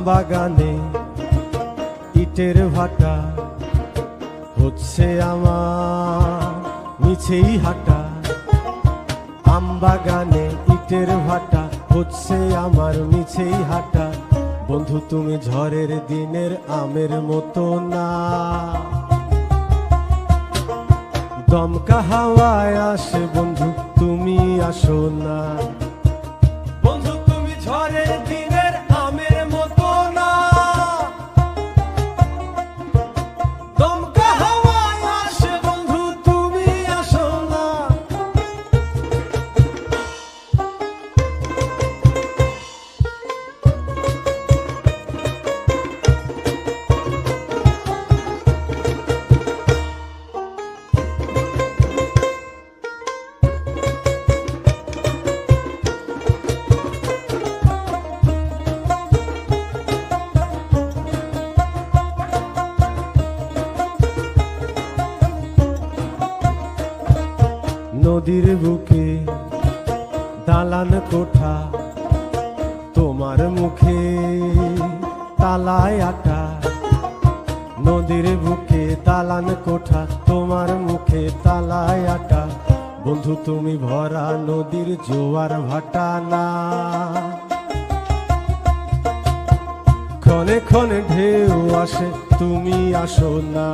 বাগানে ইটের ভাটা হচ্ছে আমার মিছেই হাঁটা। আম বাগানে ইটের ভাটা হচ্ছে আমার মিছেই হাঁটা। বন্ধু তুমি ঝড়ের দিনের আমের মতো না, দমকা হাওয়ায় আসে বন্ধু তুমি আসো না। বন্ধু তুমি ঝড়ের দিনের আমের মতো না, দমকা হাওয়ায় আসে বন্ধু তুমি আসো না। নদীর বুকে দালান কোঠা, তোমার মুখে তালায় আটা। নদীর বুকে দালান কোঠা, তোমার মুখে তালায় আটা। বন্ধু তুমি ভরা নদীর জোয়ার ভাটা না, ক্ষণে ক্ষণে ঢেউ আসে তুমি আসো না।